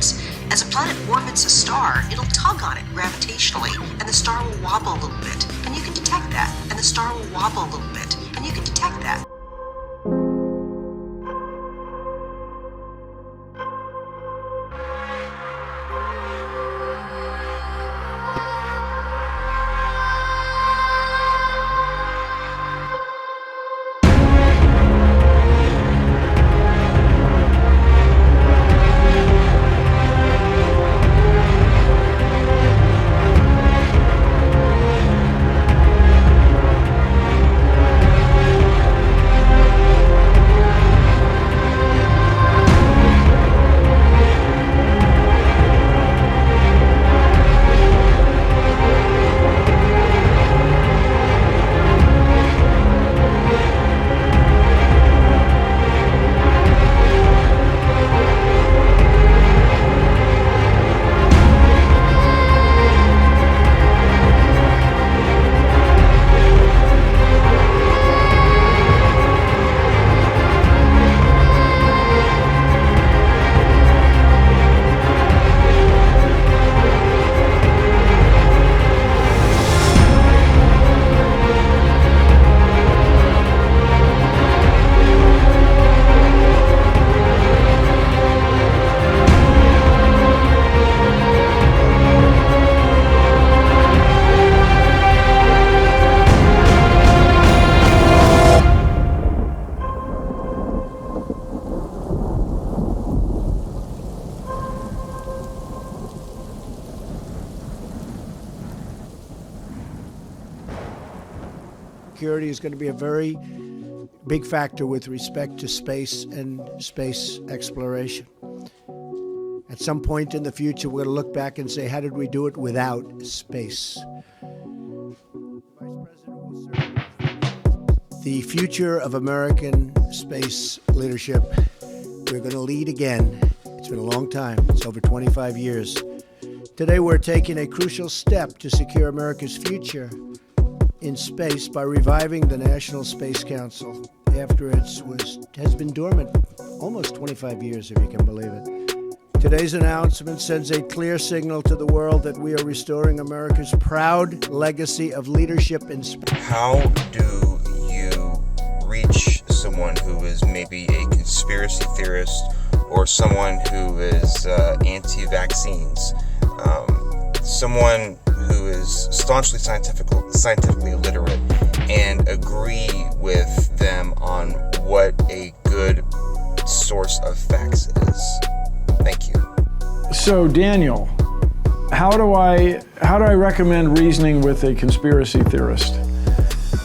works. As a planet orbits a star, it'll tug on it gravitationally, and the star will wobble a little bit, and you can detect that. And the star will wobble a little bit, and you can detect that. Security is going to be a very big factor with respect to space and space exploration. At some point in the future, we're going to look back and say, how did we do it without space? The future of American space leadership, we're going to lead again. It's been a long time. It's over 25 years. Today, we're taking a crucial step to secure America's future in space by reviving the National Space Council after it has been dormant almost 25 years, if you can believe it. Today's announcement sends a clear signal to the world that we are restoring America's proud legacy of leadership in space. How do you reach someone who is maybe a conspiracy theorist or someone who is anti-vaccines, someone who is staunchly scientifically illiterate, and agree with them on what a good source of facts is? Thank you. So, Daniel, how do I recommend reasoning with a conspiracy theorist?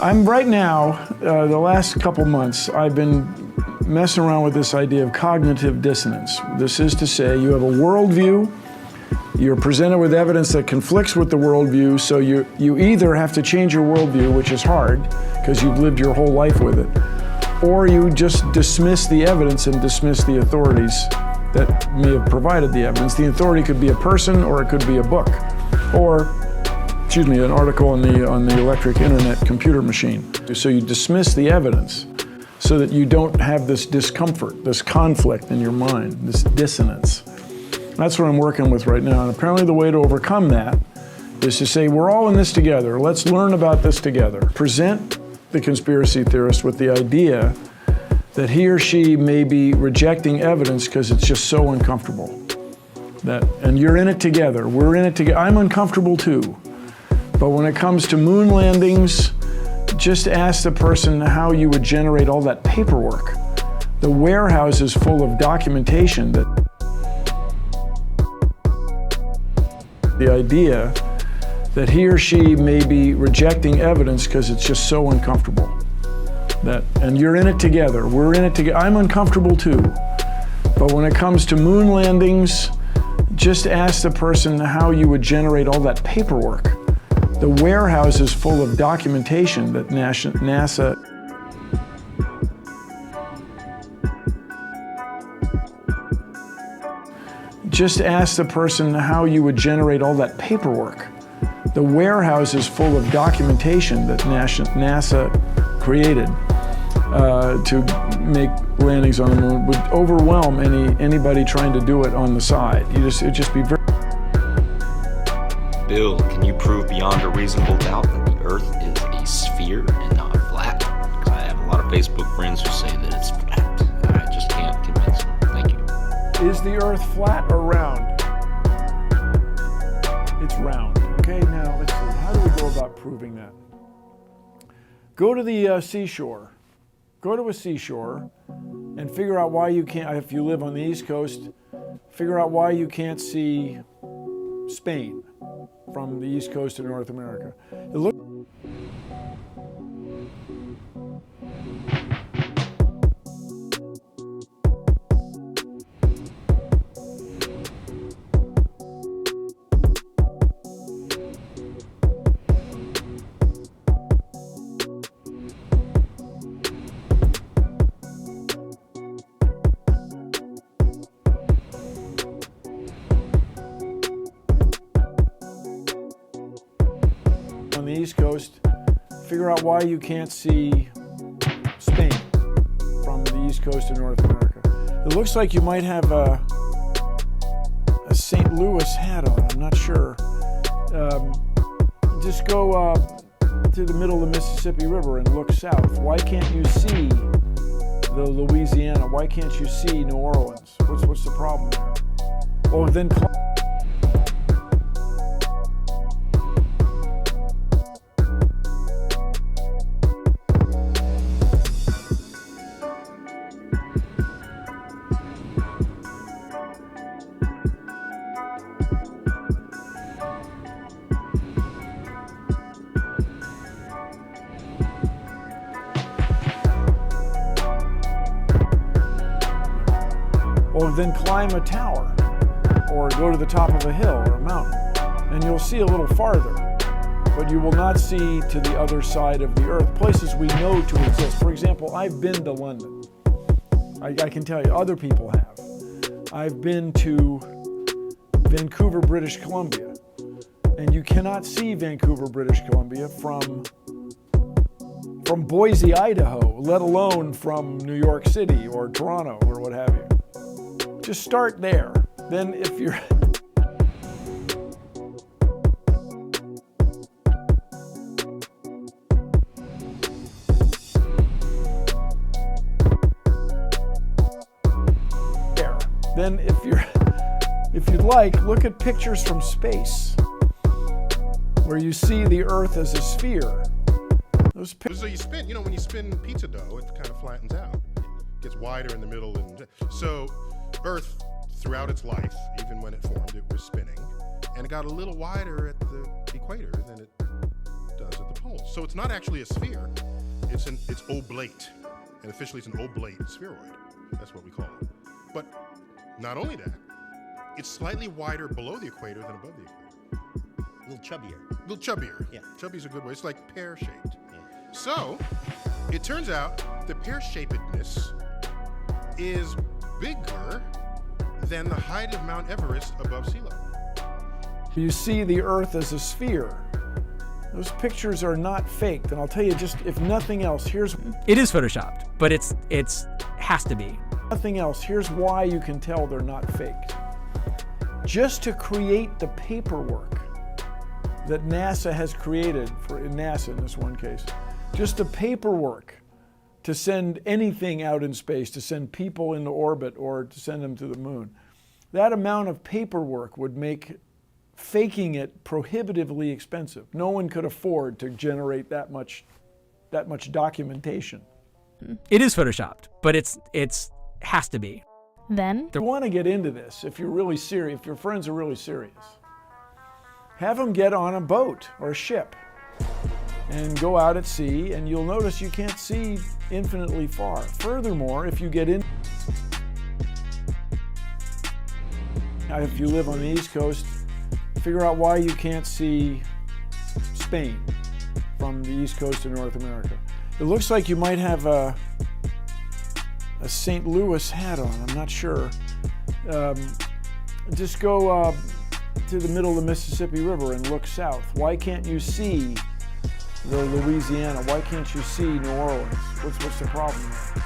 I'm right now, the last couple months, I've been messing around with this idea of cognitive dissonance. This is to say, you have a worldview, you're presented with evidence that conflicts with the worldview, so you either have to change your worldview, which is hard because you've lived your whole life with it, or you just dismiss the evidence and dismiss the authorities that may have provided the evidence. The authority could be a person, or it could be a book, or, an article on the electric internet computer machine. So you dismiss the evidence so that you don't have this discomfort, this conflict in your mind, this dissonance. That's what I'm working with right now. And apparently the way to overcome that is to say, we're all in this together. Let's learn about this together. Present the conspiracy theorist with the idea that he or she may be rejecting evidence because it's just so uncomfortable. And you're in it together. We're in it together. I'm uncomfortable too. But when it comes to moon landings, just ask the person how you would generate all that paperwork. The warehouse is full of documentation that the idea that he or she may be rejecting evidence because it's just so uncomfortable. And you're in it together. We're in it together. I'm uncomfortable too. But when it comes to moon landings, just ask the person how you would generate all that paperwork. The warehouse is full of documentation that NASA just ask the person how you would generate all that paperwork. The warehouse is full of documentation that NASA created to make landings on the moon would overwhelm anybody trying to do it on the side. It'd just be very. Bill, can you prove beyond a reasonable doubt that the Earth is a sphere and not flat? Because I have a lot of Facebook friends who say that it's flat. I just can't convince them. Thank you. Is the Earth flat or round? It's round. Okay, now let's see. How do we go about proving that? Go to the seashore. Go to a seashore and figure out why you can't, if you live on the East Coast, figure out why you can't see Spain from the East Coast of North America. It looks on the East Coast, figure out why you can't see Spain from the East Coast of North America. It looks like you might have a St. Louis hat on, I'm not sure. Just go to the middle of the Mississippi River and look south. Why can't you see the Louisiana? Why can't you see New Orleans? What's the problem there? Well, then then climb a tower or go to the top of a hill or a mountain and you'll see a little farther, but you will not see to the other side of the earth, places we know to exist. For example, I've been to London. I can tell you, other people have. I've been to Vancouver, British Columbia, and you cannot see Vancouver, British Columbia from Boise, Idaho, let alone from New York City or Toronto or what have you. Just start there. Then if you're there, then if you'd like, look at pictures from space where you see the Earth as a sphere. Those So you spin, when you spin pizza dough, it kind of flattens out. It gets wider in the middle. And so Earth, throughout its life, even when it formed, it was spinning. And it got a little wider at the equator than it does at the poles. So it's not actually a sphere. It's oblate. And officially it's an oblate spheroid. That's what we call it. But not only that, it's slightly wider below the equator than above the equator. A little chubbier. A little chubbier. Yeah. Chubby's a good word. It's like pear-shaped. Yeah. So, it turns out the pear-shapedness is bigger than the height of Mount Everest above sea level. You see the Earth as a sphere. Those pictures are not faked, and I'll tell you, just if nothing else, here's It is photoshopped, but it's has to be. nothing else. Here's why you can tell they're not faked. Just to create the paperwork that NASA has created for NASA in this one case, just the paperwork to send anything out in space, to send people into orbit or to send them to the moon. That amount of paperwork would make faking it prohibitively expensive. No one could afford to generate that much documentation. It is photoshopped, but it's has to be. Then, You want to get into this if you're really serious, if your friends are really serious. Have them get on a boat or a ship and go out at sea, and you'll notice you can't see infinitely far. Furthermore, if you get in, if you live on the East Coast, figure out why you can't see Spain from the East Coast of North America. It looks like you might have a St. Louis hat on, I'm not sure. Just go to the middle of the Mississippi River and look south. Why can't you see the Louisiana? Why can't you see New Orleans? What's the problem there?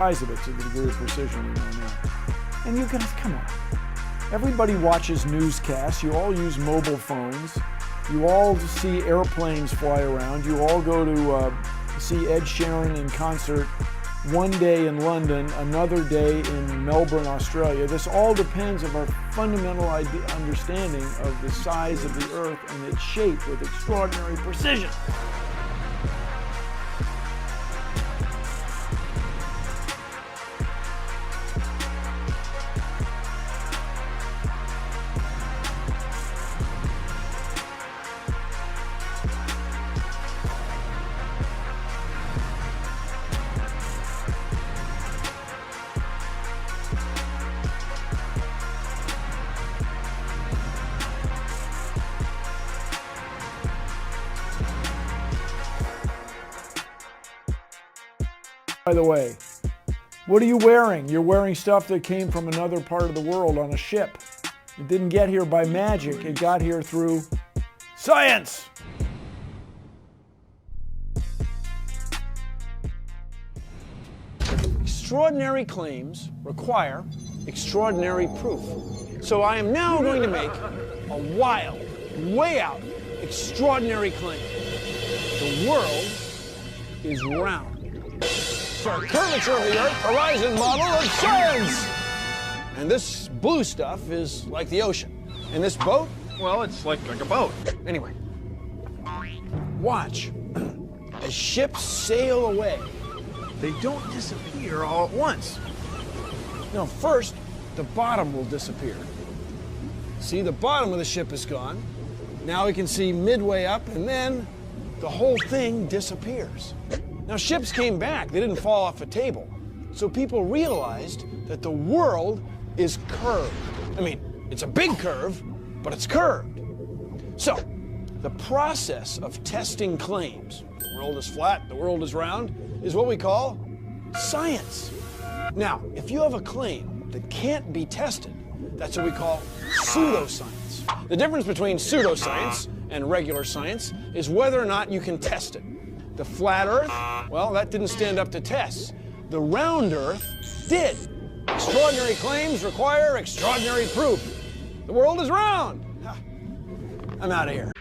size of it to the degree of precision we know now. And you guys, come on. Everybody watches newscasts. You all use mobile phones. You all see airplanes fly around. You all go to see Ed Sheeran in concert one day in London, another day in Melbourne, Australia. This all depends on our fundamental understanding of the size of the Earth and its shape with extraordinary precision. By the way, what are you wearing? You're wearing stuff that came from another part of the world on a ship. It didn't get here by magic. It got here through science. Extraordinary claims require extraordinary proof. So I am now going to make a wild, way out, extraordinary claim. The world is round. Curvature of the Earth horizon model of science. And this blue stuff is like the ocean. And this boat, well, it's like a boat. Anyway, watch as ships sail away. They don't disappear all at once. No, first, the bottom will disappear. See, the bottom of the ship is gone. Now we can see midway up, and then the whole thing disappears. Now, ships came back. They didn't fall off a table. So people realized that the world is curved. I mean, it's a big curve, but it's curved. So, the process of testing claims, the world is flat, the world is round, is what we call science. Now, if you have a claim that can't be tested, that's what we call pseudoscience. The difference between pseudoscience and regular science is whether or not you can test it. The flat Earth, well, that didn't stand up to tests. The round Earth did. Extraordinary claims require extraordinary proof. The world is round. I'm out of here.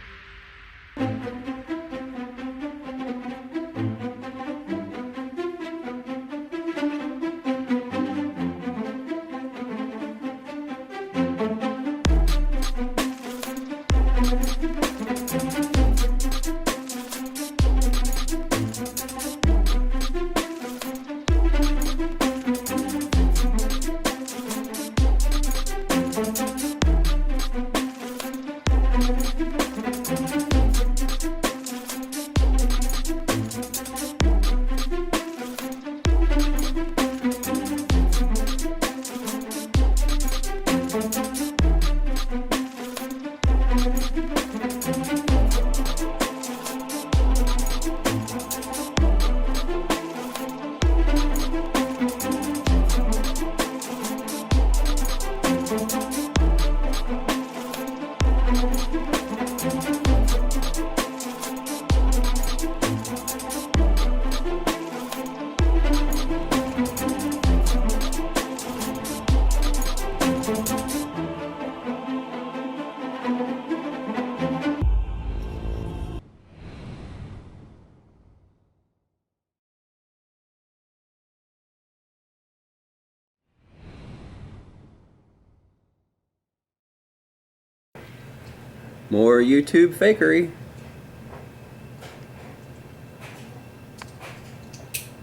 More YouTube fakery.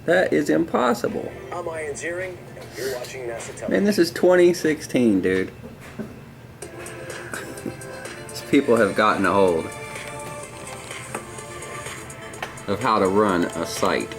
That is impossible. I'm Ian Ziering, and you're watching NASA Television. Man, this is 2016, dude. These people have gotten a hold of how to run a site.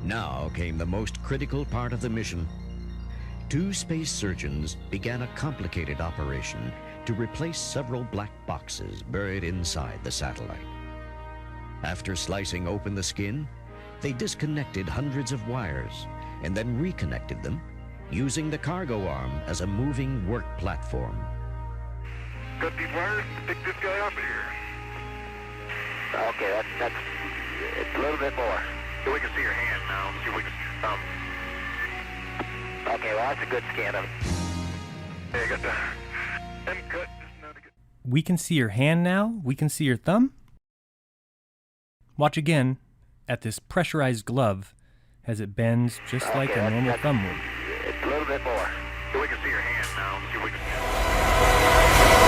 Now came the most critical part of the mission. 2 space surgeons began a complicated operation to replace several black boxes buried inside the satellite. After slicing open the skin, they disconnected hundreds of wires and then reconnected them using the cargo arm as a moving work platform. Cut these wires to pick this guy up here. Okay, that's it's a little bit more. So we can see your hand now. See if we can see your thumb. Okay, well that's a good scan of it. Hey, I got the M cut. We can see your hand now? We can see your thumb? Watch again at this pressurized glove as it bends just like a normal thumb would. It's a little bit more. So we can see your hand now. See if we can see